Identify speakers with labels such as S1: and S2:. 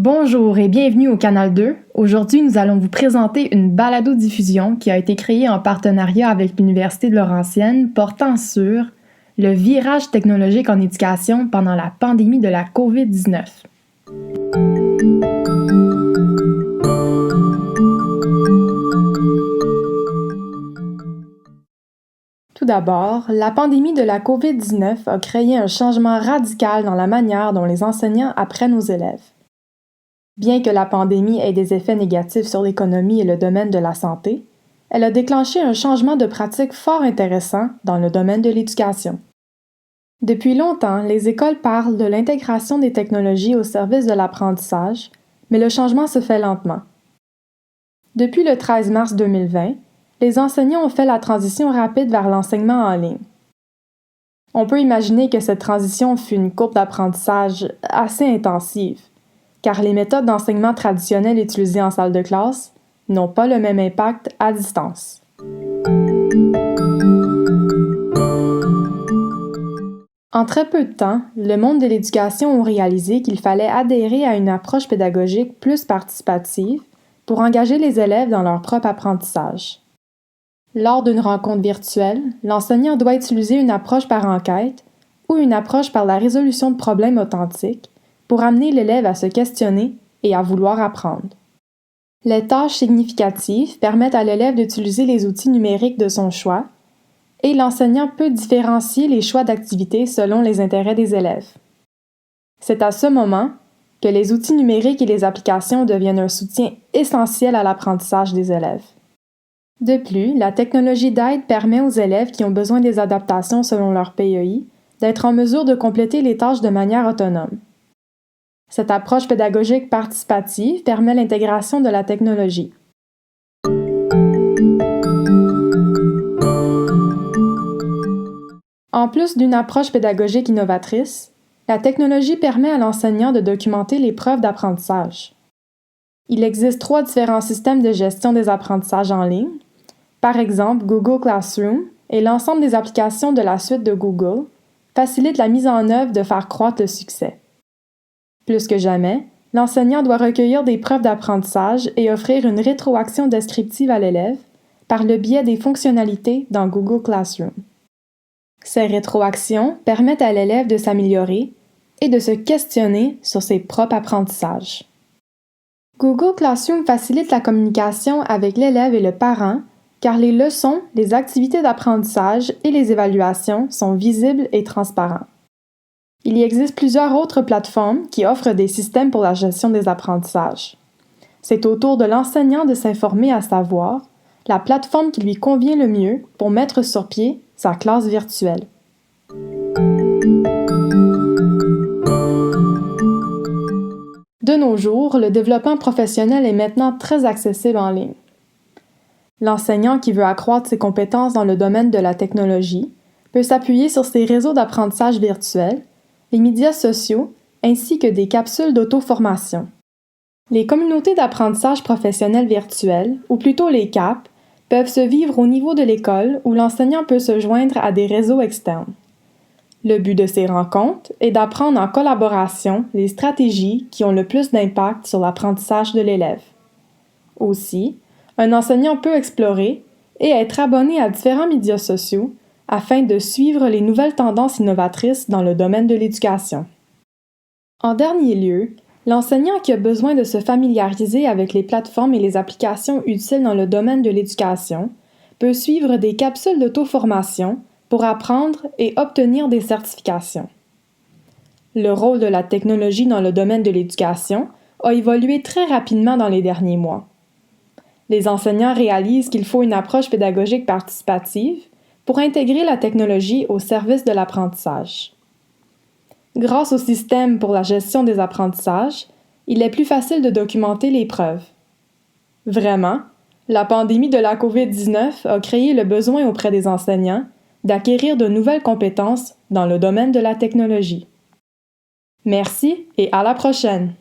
S1: Bonjour et bienvenue au Canal 2. Aujourd'hui, nous allons vous présenter une balado-diffusion qui a été créée en partenariat avec l'Université de Laurentienne portant sur le virage technologique en éducation pendant la pandémie de la COVID-19. Tout d'abord, la pandémie de la COVID-19 a créé un changement radical dans la manière dont les enseignants apprennent aux élèves. Bien que la pandémie ait des effets négatifs sur l'économie et le domaine de la santé, elle a déclenché un changement de pratique fort intéressant dans le domaine de l'éducation. Depuis longtemps, les écoles parlent de l'intégration des technologies au service de l'apprentissage, mais le changement se fait lentement. Depuis le 13 mars 2020, les enseignants ont fait la transition rapide vers l'enseignement en ligne. On peut imaginer que cette transition fut une courbe d'apprentissage assez intensive, car les méthodes d'enseignement traditionnelles utilisées en salle de classe n'ont pas le même impact à distance. En très peu de temps, le monde de l'éducation a réalisé qu'il fallait adhérer à une approche pédagogique plus participative pour engager les élèves dans leur propre apprentissage. Lors d'une rencontre virtuelle, l'enseignant doit utiliser une approche par enquête ou une approche par la résolution de problèmes authentiques pour amener l'élève à se questionner et à vouloir apprendre. Les tâches significatives permettent à l'élève d'utiliser les outils numériques de son choix et l'enseignant peut différencier les choix d'activités selon les intérêts des élèves. C'est à ce moment que les outils numériques et les applications deviennent un soutien essentiel à l'apprentissage des élèves. De plus, la technologie d'aide permet aux élèves qui ont besoin des adaptations selon leur PEI d'être en mesure de compléter les tâches de manière autonome. Cette approche pédagogique participative permet l'intégration de la technologie. En plus d'une approche pédagogique innovatrice, la technologie permet à l'enseignant de documenter les preuves d'apprentissage. Il existe 3 différents systèmes de gestion des apprentissages en ligne, par exemple Google Classroom et l'ensemble des applications de la suite de Google facilitent la mise en œuvre de faire croître le succès. Plus que jamais, l'enseignant doit recueillir des preuves d'apprentissage et offrir une rétroaction descriptive à l'élève par le biais des fonctionnalités dans Google Classroom. Ces rétroactions permettent à l'élève de s'améliorer et de se questionner sur ses propres apprentissages. Google Classroom facilite la communication avec l'élève et le parent car les leçons, les activités d'apprentissage et les évaluations sont visibles et transparents. Il y existe plusieurs autres plateformes qui offrent des systèmes pour la gestion des apprentissages. C'est au tour de l'enseignant de s'informer à savoir la plateforme qui lui convient le mieux pour mettre sur pied sa classe virtuelle. De nos jours, le développement professionnel est maintenant très accessible en ligne. L'enseignant qui veut accroître ses compétences dans le domaine de la technologie peut s'appuyer sur ses réseaux d'apprentissage virtuels, les médias sociaux, ainsi que des capsules d'auto-formation. Les communautés d'apprentissage professionnel virtuel, ou plutôt les CAP, peuvent se vivre au niveau de l'école où l'enseignant peut se joindre à des réseaux externes. Le but de ces rencontres est d'apprendre en collaboration les stratégies qui ont le plus d'impact sur l'apprentissage de l'élève. Aussi, un enseignant peut explorer et être abonné à différents médias sociaux afin de suivre les nouvelles tendances innovatrices dans le domaine de l'éducation. En dernier lieu, l'enseignant qui a besoin de se familiariser avec les plateformes et les applications utiles dans le domaine de l'éducation peut suivre des capsules d'auto-formation pour apprendre et obtenir des certifications. Le rôle de la technologie dans le domaine de l'éducation a évolué très rapidement dans les derniers mois. Les enseignants réalisent qu'il faut une approche pédagogique participative pour intégrer la technologie au service de l'apprentissage. Grâce au système pour la gestion des apprentissages, il est plus facile de documenter les preuves. Vraiment, la pandémie de la COVID-19 a créé le besoin auprès des enseignants d'acquérir de nouvelles compétences dans le domaine de la technologie. Merci et à la prochaine!